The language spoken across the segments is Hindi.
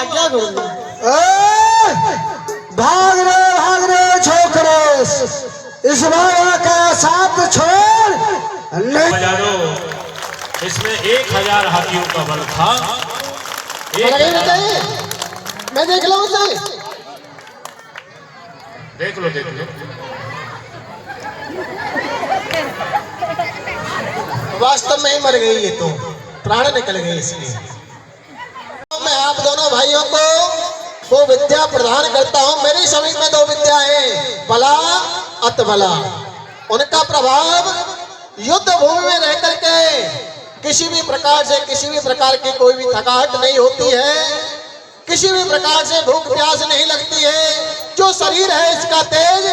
आज्ञा गुरुजी। भाग रे छोकरे, इस बाबा का साथ छोड़ नहीं। हजारों, इसमें 1000 हाथियों का बल था। मैं देख लूं उसे। देख लो देख लो। वास्तव में ही मर गई ये तो, प्राण निकल गए इसलिए। मैं आप दोनों भाइयों को वो विद्या प्रदान करता हूँ। मेरी समीप में 2 विद्या है, बला अतबला। उनका प्रभाव युद्ध भूमि में रह करके किसी भी प्रकार से, किसी भी प्रकार की कोई भी थकावट नहीं होती है, किसी भी प्रकार से भूख प्यास नहीं लगती है। जो शरीर है इसका तेज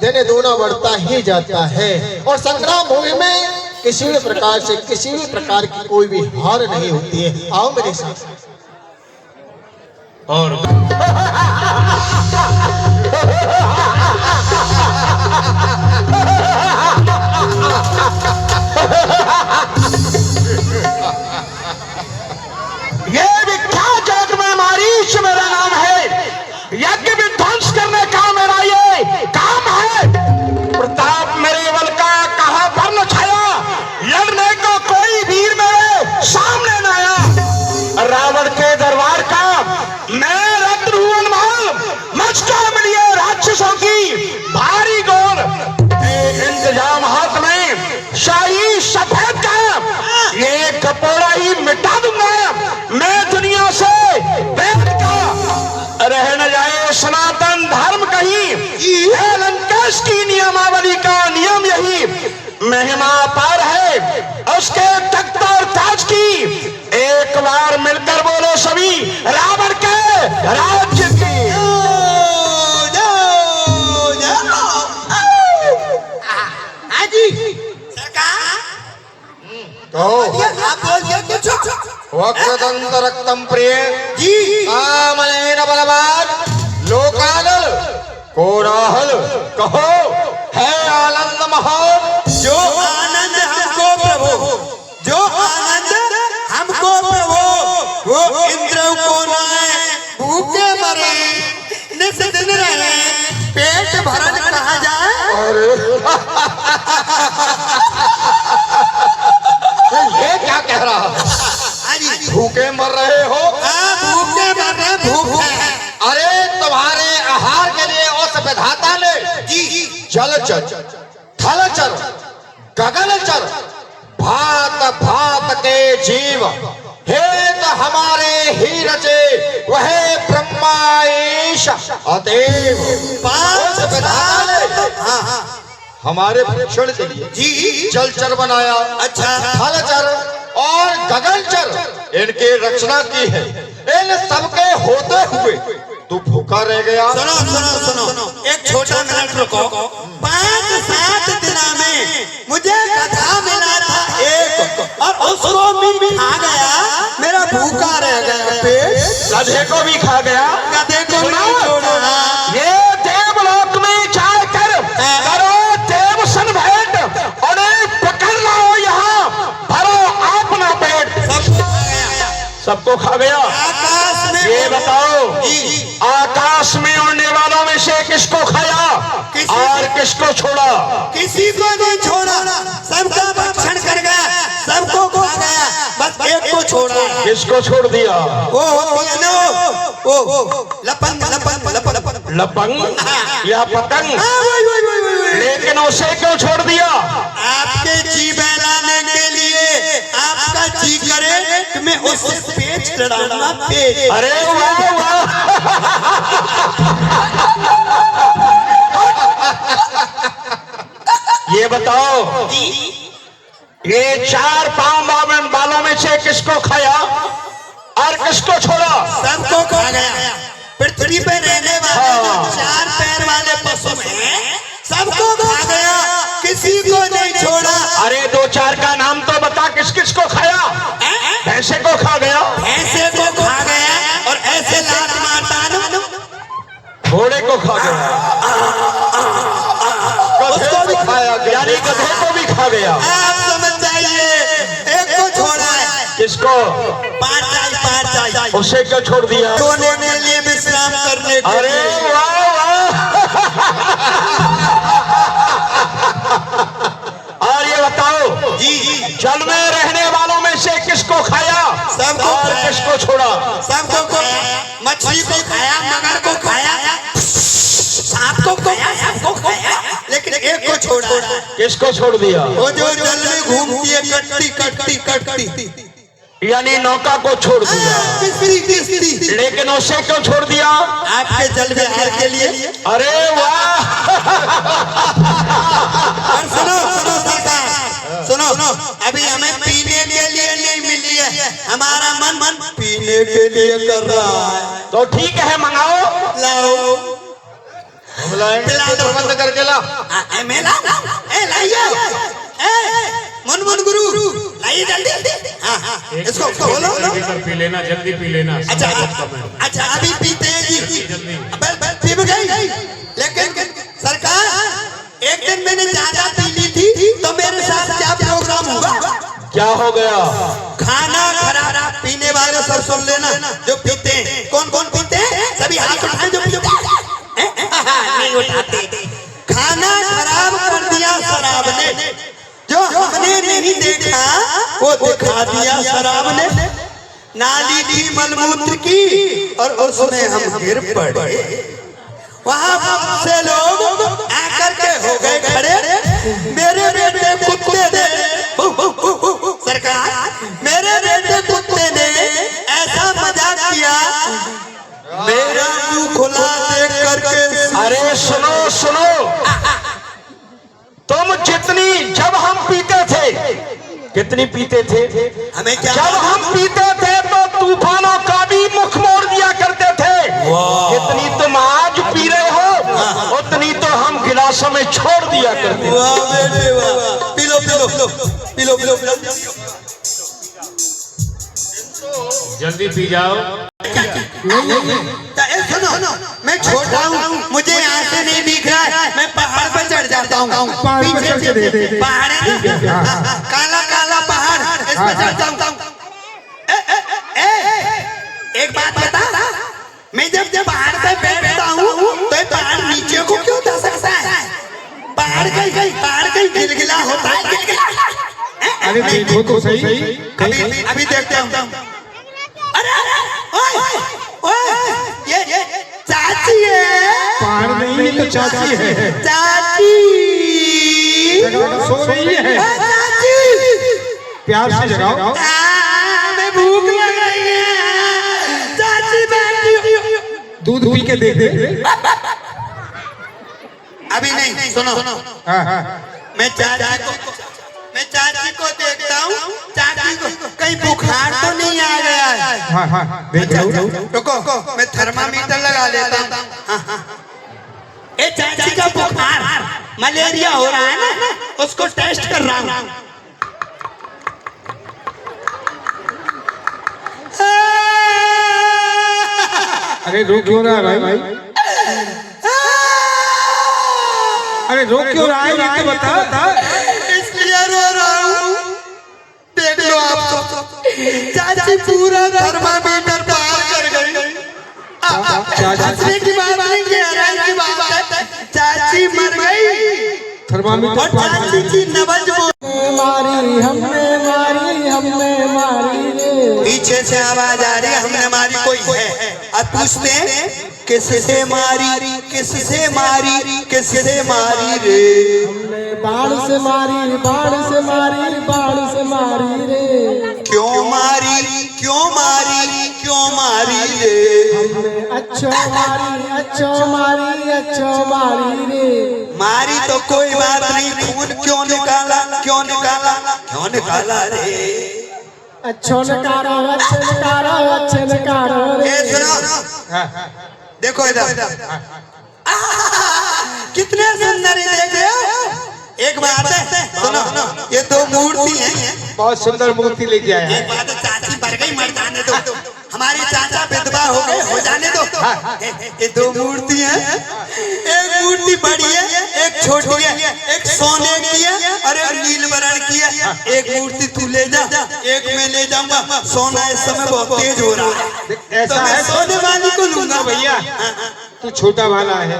दिन दूना बढ़ता ही जाता है और संग्राम भूमि में किसी भी प्रकार से, किसी भी प्रकार की कोई भी हार नहीं होती है। आओ मेरे साथ। और ये विख्यात जगत में मारीच मेरा नाम है। यज्ञ विध्वंस करने का मेरा ये काम है। प्रताप मेरे बल का कहां पर न छाया, लड़ने को कोई वीर मेरे सामने न आया। रावण के दरबार का मैं रत्न हूं अनमोल, मुझको मिली है राक्षसों की भारी गोल। इंतजाम हाथ में शाही सफेद का, ये कपोड़ा ही मिटा दूंगा मैं दुनिया से। वेद का रह न जाए सनातन धर्म कहीं, लंकेश की नियमावली का नियम यही। महिमा पार है उसके तख्त और ताज की, एक बार मिलकर बोलो सभी रावण के राज्य की। वक्रदंत रक्तम प्रिय जी आमलेन बलवान लोकानल कोराहल कहो है आनंद महान। जो आनंद हमको प्रभु, जो आनंद हमको प्रभु, वो इंद्र को नाए भूखे मरे निस दिन रहे पेट भरन कहा जाए। ये क्या कह रहा है? भूखे मर रहे हो? भूखे मर रहे, भूख है। अरे तुम्हारे आहार के लिए उस विधाता ने जलचर, थलचर, गगनचर, भात भात के जीव हेत हमारे ही रचे वह ब्रह्माईश अतएव उस विधाता ने हमारे भक्षण के लिए जलचर बनाया, अच्छा थलचर और गगनचर इनकी रचना की है। इन सबके होते हुए तू भूखा रह गया। सुनो सुनो सुनो, एक छोटा मिनट रुको। 5-7 दिन में मुझे गधा मिला था एक, और उसको भी खा गया, मेरा भूखा रह गया पेट। गधे को भी खा गया, गधे को नहीं छोड़ा। ये देवलोक में जाकर करो देव सन भेंट और पकड़ लो यहाँ भरो अपना पेट। सबको खा गया। आकाश में ये बताओ, आकाश में उड़ने वालों में से किसको खाया और किसको छोड़ा? किसी को नहीं छोड़ा, सबका भक्षण कर गया, सबको खा गया, बस एक को छोड़ा। किसको छोड़ दिया? वो लपंग लपंग लपंग लपंग या पतंग, वही। लेकिन उसे क्यों छोड़ दिया? आपके जी बहलाने के लिए, आपका जी करे कि मैं उस पेच चढ़ाऊंगा पेच। अरे वाह वाह, ये बताओ, ये 4 पांव बालों में से किसको खाया और किसको छोड़ा? सबको खा गया। पृथ्वी पे रहने वाले जो 4 पैर वाले पशु हैं, सबको खा गया, किसी को नहीं छोड़ा। अरे 2-4 का नाम तो बता, किस किस को खाया? भैंसे को खा गया, ऐसे को खा गया, और ऐसे लात मारता घोड़े को खा गया, गधे को खाया, यानी गधे को भी खा गया। आप समझ जाइए, एक को छोड़ा है। किसको? पांच उसे क्यों छोड़ दिया? सोने के लिए, विश्राम करने के अरे लिए। वाह वाह। और ये बताओ जी जल में रहने वालों में से किसको खाया? सबको और खाया। किसको छोड़ा? सबको को मछली को खाया, मगर को खाया, सांप को खाया, सबको खाया, लेकिन एक को छोड़ा। किसको छोड़ दिया? वो जो जल में घूमती है, कटती कटती कटती, यानी नौका को छोड़ दिया। किसती। लेकिन उसे क्यों छोड़ दिया? आपके जल विहार के लिए। अरे वाह। और सुनो सरकार, सुनो, अभी हमें पीने के लिए नहीं मिली है, हमारा मन पीने के लिए कर रहा है। तो ठीक है, मंगाओ। लाओ, पिला दो, बंद करके ला। मुनमुन गुरु लाइए जल्दी। इसको खोलो। पी लेना, जल्दी पी लेना। अच्छा अभी पीते हैं जी। पी गई, लेकिन सरकार एक दिन मैंने ज्यादा पी ली थी, तो मेरे साथ क्या प्रोग्राम होगा? क्या हो गया? खाना खराब। पीने वाले सब सुन लेना, जो पीते हैं। कौन कौन पीते हैं? सभी हाथ उठाएं जो पीते हैं। नहीं उठाते। खाना खराब कर दिया शराब ने, जो हमने नहीं देखा वो दिखा दिया शराब ने। नाली थी मलमूत्र की और उसमें हम गिर पड़े। वहां से लोग आकर के हो गए खड़े। मेरे बेटे कुत्ते ने, सरकार, मेरे बेटे कुत्ते ने ऐसा मजाक किया, मेरा मुंह खुला देख करके। अरे सुनो, तुम जब हम पीते थे, कितनी पीते थे? हमें क्या? जब हम पीते थे तो तूफानों का भी मुख मोड़ दिया करते थे। जितनी तुम आज पी रहे हो, उतनी तो हम गिलासों में छोड़ दिया करते थे। वाह बेटे वाह। P low. जल्दी पी जाओ। सुनो, मैं छोटा हूँ, मुझे यहाँ से नहीं दिख रहा है, मैं पहाड़ पर चढ़ जाता हूँ। पीछे पहाड़ है ना, काला काला पहाड़, इस पर चढ़ जाता हूँ। एक बात बता, मैं जब पहाड़ पे बैठता हूँ तो ये पहाड़ नीचे को क्यों धसकता है? पहाड़ कहीं गिलगिला होता है। अरे देखो तो सही। अभी देखते हैं। अरे ओए, ये चाची है। पहाड़ नहीं तो चाची है। चाची सो रही है। चाची, प्यार से जगाओ। मैं भूख लग रही है। चाची बैठी, दूध पी के देख। अभी नहीं, सुनो। मैं चाची को देखता हूँ। चाची को कहीं बुखार तो नहीं आ गया है? रुको, मैं थर्मामीटर लगा लेता हूँ। ए चाची का बुखार, मलेरिया हो रहा है ना, उसको टेस्ट कर रहा हूँ। अरे रो क्यों रहा है भाई? अरे रो क्यों रहा है ये तो बता। इसलिए रो रहा हूँ। देख लो आप तो, चाची पूरा थर्मामीटर पार कर गई। हंसने की बात नहीं, कहने की बात है। चाची मर गई थर्मामीटर और चाची की नबज हमने मारी रे। पीछे से आवाज आ रही है, हमने मारी कोई है। अब पूछते हैं किससे मारी रे? हमने बाढ़ से मारी रे। क्यों मारी रे? हमने अच्छो मारी रे। मारी तो कोई बात नहीं, खून क्यों निकाला रे? अच्छे नकारो रे। ए सुनो, देखो इधर। कितने सुंदर है, देख रहे हो? एक बात है, सुनो, ये दो मूर्ति हैं। बहुत सुंदर मूर्ति लेके आया है। एक बात है, चाची मर गई, मर जाने दो। हमारे चाचा विधवा हो गए, हो जाने दो। ये दो मूर्ति हैं। एक मूर्ति बड़ी है, एक छोटी है। एक सोने की है और एक नील वर्ण की है। एक मूर्ति तू ले जा, एक मैं ले जाऊंगा। सोना इस समय बहुत तेज हो रहा है, ऐसा तो मैं है सोने वाली को लूंगा भैया। तू छोटा वाला है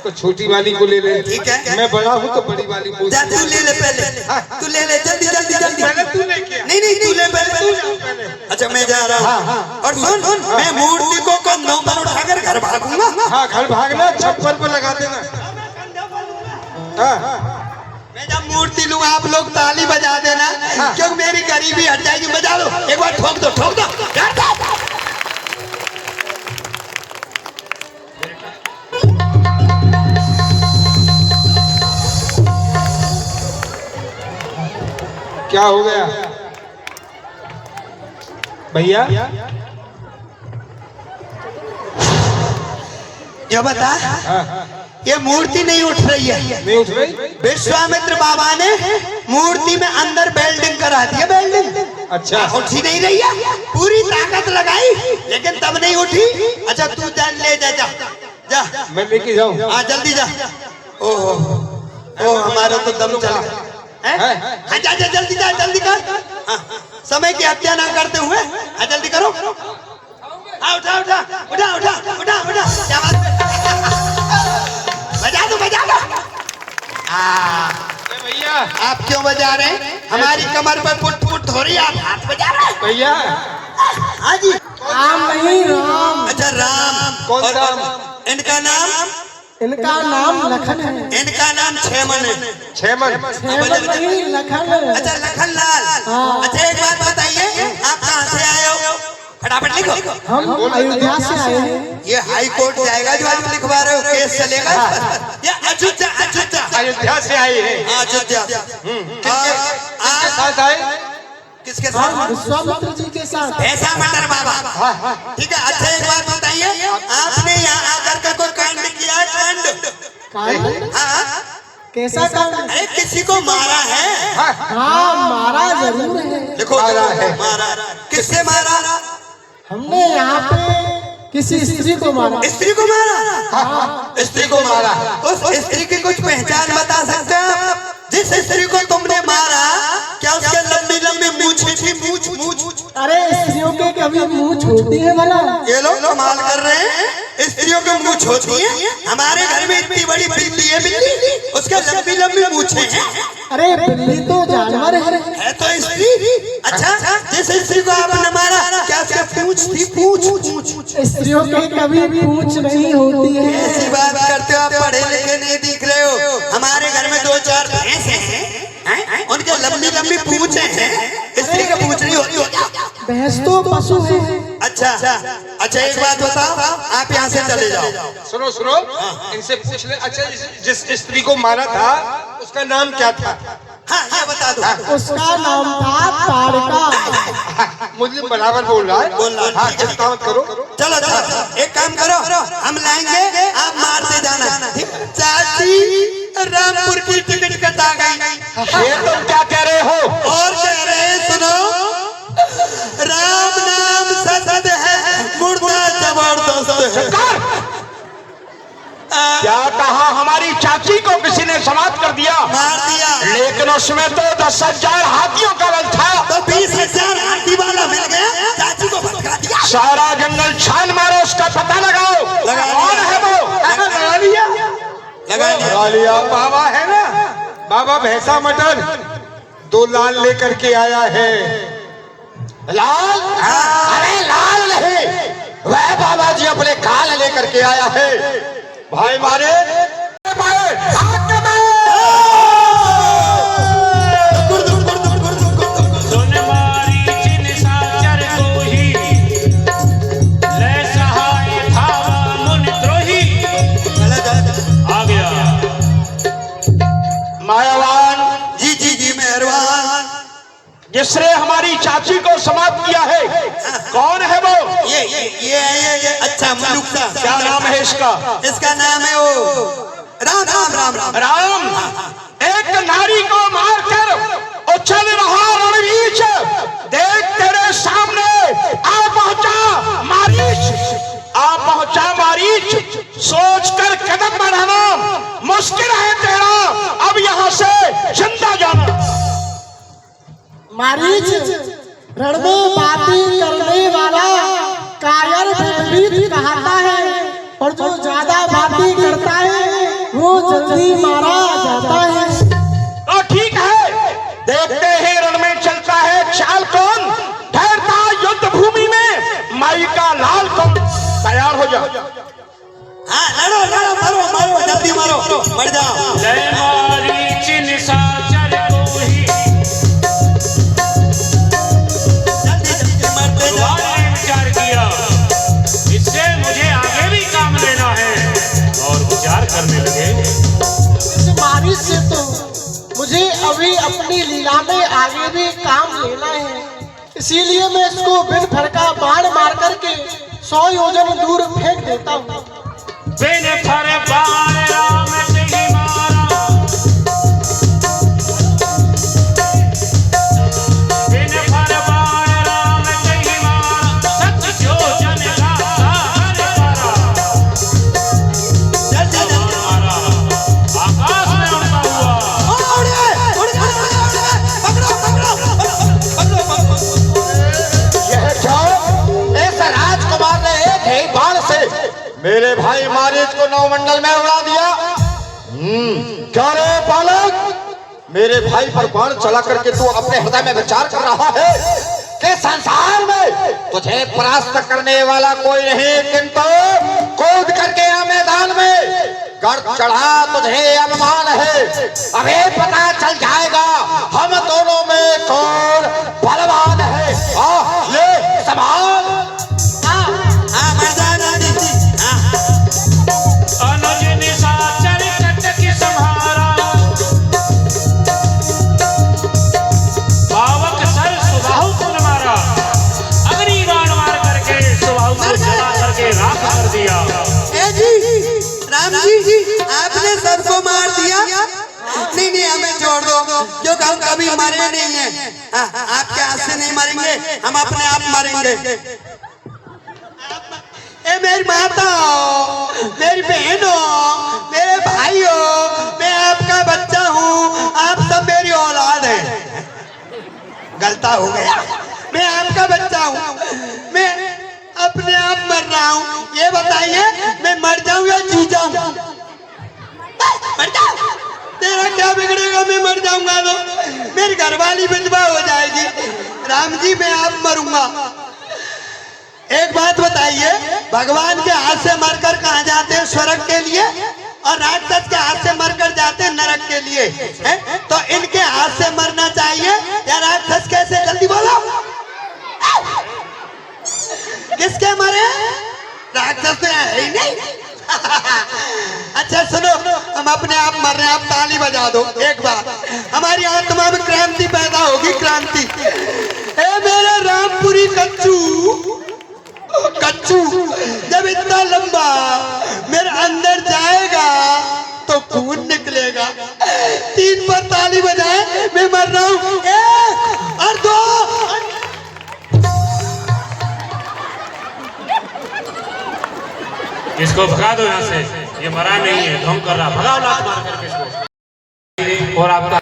तो छोटी वाली को ले ले। ठीक है। मैं बड़ा हूँ तो बड़ी वाली को। जा तू ले ले पहले, तू ले ले जल्दी जल्दी जल्दी। पहले तू लेके आ। नहीं तू ले पहले। अच्छा मैं जा रहा हूँ। और सुन, मैं मूर्ति को कंधों पर उठाकर घर भागूंगा। हाँ घर भागना, छप्पर पर लगा देना। मैं जब मूर्ति लूँ आप लोग ताली बजा देना, क्योंकि मेरी गरीबी हट जाएगी। बजा लो एक बार, ठोक दो ठोक दो। क्या हो गया भैया? ये बता, ये मूर्ति नहीं उठ रही है। नहीं उठ रही? विश्वामित्र बाबा ने मूर्ति में अंदर वेल्डिंग करा दी है, वेल्डिंग। अच्छा। उठी नहीं रही है, पूरी ताकत लगाई लेकिन तब नहीं उठी। अच्छा तू जान ले जा जा जा। मैं लेके जाऊँ? हाँ जल्दी जा। ओह हमारा तो दम चला है। हाँ जा जा जल्दी जा, जल्दी कर। हाँ, समय की हत्या ना करते हुए हाँ जल्दी करो। हाँ उठा उठा उठा उठा उठा उठा। क्या बात है? बजा दो बजा दो। भैया आप क्यों बजा रहे हैं? हमारी कमर पर फुट फुट हो रही है, आप हाथ बजा रहे हैं। भैया। हाँ जी। राम नहीं राम। अच्छा राम। कौन सा? इनका नाम? इनका नाम लखन है। इनका नाम छेमन है। छेमन? छेमन नहीं लखन है। अच्छा लखन लाल। हाँ। अच्छा एक बात बताइए, आप कहाँ से आए हो? फटाफट लिखो। हम अयोध्या से आए हैं। ये हाई कोर्ट जाएगा जो आप लिखवा रहे हो, केस चलेगा। ये अयोध्या अयोध्या अयोध्या से आए हैं। अयोध्या। किसके साथ आए? किसके हम साथ? विश्वामित्र जी के साथ। ऐसा मटर बाबा। ठीक है। अच्छा एक बात बताइए, आपने यहाँ आकर के कोई कांड किया है? कांड? हाँ। कैसा कांड? अरे किसी को मारा है? हाँ मारा जरूर है। देखो मारा है। मारा। किससे मारा? हमने यहाँ पे किसी स्त्री को मारा। स्त्री को मारा? स्त्री को मारा। उस स्त्री की कुछ पहचान बता सकते हैं आप? जिस स्त्री को तुमने मारा, क्या उसके लंबी लंबी मूछ थी? मूछ। अरे स्त्रियों के कभी मुंह छोटी है भला? ये लोग कमाल कर रहे हैं। स्त्रियों की मूछ होती है, हमारे घर में इतनी बड़ी बिल्ली है, बिल्ली उसके लंबी लंबी मूछें हैं। अरे बिल्ली तो जानवर है तो स्त्री। अच्छा जिस स्त्री को आपने मारा, क्या उसके पूंछ थी? पूंछ। स्त्रियों के कभी पूंछ नहीं होती है। ऐसी बात करते हो आप, पढ़े लिखे नहीं दिख रहे हो। हमारे घर में 2-4 भैंस हैं, उनके लंबी लंबी पूंछें हैं, स्त्री की पूंछ नहीं होती। भैंस तो पशु है। अच्छा एक बात बताओ, आप यहाँ से चले जाओ। सुनो इनसे पूछ ले। अच्छा जिस स्त्री को मारा था उसका नाम क्या था? हाँ ये बता दो। उसका नाम था ताड़का। मुझे बराबर बोल रहा है। बोल रहा है। हाँ चिंता मत करो। चलो एक काम करो, हम लाएंगे, आप मारते जाना। चाची रामपुर की टिकट कटा गई। ये तुम क्या कह रहे हो? और कह रहे हैं, सुनो, राम नाम सद है, मुर्दा जबरदस्त है। क्या कहा? हमारी चाची को किसी ने समाप्त कर दिया, मार दिया। लेकिन उसमें तो 10,000 हाथियों का बल था। तो 20,000 हाथी वाला मिल गया, चाची को भटका दिया। सारा जंगल छान मारो, उसका पता लगाओ। कौन है वो? लगा लिया। लगा लिया। बाबा है ना, बाबा भैंसा मटन 2 लाल लेकर के आया है। लाल? अरे लाल नहीं, वह बाबा जी अपने काल लेकर के आया है। भाई मारे सुन मारी जिन साचर कोही, ले सहाय भावा मुन द्रोही। आ गया मायावान जी मेहरबान। जिसने हमारी चाची को समाप्त किया है, कौन है वो? ये अच्छा मलुक सा। क्या नाम है इसका? इसका नाम है वो राम। एक नारी को मारकर उछल रहा रणवीर, देख तेरे सामने आ पहुंचा मारीच। सोच कर कदम बढ़ाना मुश्किल है तेरा, अब यहाँ से जिंदा जाना। मारीच रण में बातें करने वाला कायर भयभीत कहता है, और जो ज्यादा बातें करता है वो जल्दी मारा जाता है। तो ठीक है, देखते हैं रण में चलता है चाल कौन, ठहरता युद्ध भूमि में माई का लाल कौन। तैयार हो जा। हाँ लड़ो लड़ो मारो मारो जल्दी मारो मर जाओ। लय मारीच निशाचर कोहि, जल्दी जल्दी मरते जाओ। भगवान ने विचार किया इससे मुझे आगे भी काम लेना है, और विचार करने लगे इस मारी से तो मुझे अभी अपनी लीला में आगे भी काम लेना है, इसीलिए मैं इसको बिन फरका बाण मार करके 100 योजन दूर फेंक देता हूँ। बिन फर बाण राम तेहि मारा, बिन फर बाण राम तेहि मारा, सच योजन का सागर जल्दी जल्दी मारा। आकाश में उड़ता हुआ उड़ गए उड़ गए उड़ गए। पकड़ो पकड़ो पकड़ो पकड़ो। यह क्या? इस राजकुमार ने एक ही बाण से मेरे भाई मारीच को नवमंडल में उड़ा दिया। क्या रे बालक, मेरे भाई पर बाण चला करके तू अपने हृदय में विचार कर रहा है कि संसार में तुझे परास्त करने वाला कोई नहीं, किंतु कूद करके आ मैदान में गढ़ चढ़ा तुझे अभिमान है। अभी पता चल जाएगा हम दोनों में कौन बलवान है। ले संभाल। हाँ मर जाओ जल्दी। अनुज निशाचर कटकि सम्हारा, पावक सर सुबाहु तुम मारा, अग्नि बाण मार करके सुबाहु को जला करके राख कर दिया। ए जी राम जी आपने सबको मार दिया। नहीं नहीं हमें छोड़ दो, जो हम कभी मरे नहीं है। आपके हाथ से नहीं मरेंगे, हम अपने आप मरेंगे। ए मेरी माता हो, मेरी बहन हो, मेरे भाई हो, मैं आपका बच्चा हूँ, आप सब मेरी औलाद है। गलता हो गया, मैं आपका बच्चा हूँ, मैं अपने आप मर रहा हूँ। ये बताइए मैं मर जाऊँ या जी जाऊँ? मर जाऊँ। तेरा क्या बिगड़ेगा, मैं मर जाऊंगा तो मेरी घरवाली विधवा हो जाएगी। राम जी मैं आप मरूंगा। एक बात बताइए, भगवान के हाथ से मरकर कहाँ जाते हैं? स्वर्ग के लिए। और राक्षस के हाथ से मरकर जाते हैं नरक के लिए, है? तो इनके हाथ से मरना चाहिए या राक्षस कैसे? जल्दी बोलो। किसके मरे? राक्षस तो है ही नहीं। अच्छा सुनो, हम अपने आप मर रहे हैं, आप ताली बजा दो एक बार, हमारी आत्मा में क्रांति पैदा होगी। क्रांति। ए मेरे रामपुरी कच्चू, कच्चू जब इतना लंबा मेरे अंदर जाएगा तो खून निकलेगा। 3 बार ताली बजाए, मैं मर रहा हूँ। 1 और 2। इसको भगा दो यहाँ से, ये मरा नहीं है, ढोंग कर रहा। भगाओ लात मार करके इसको। और आपका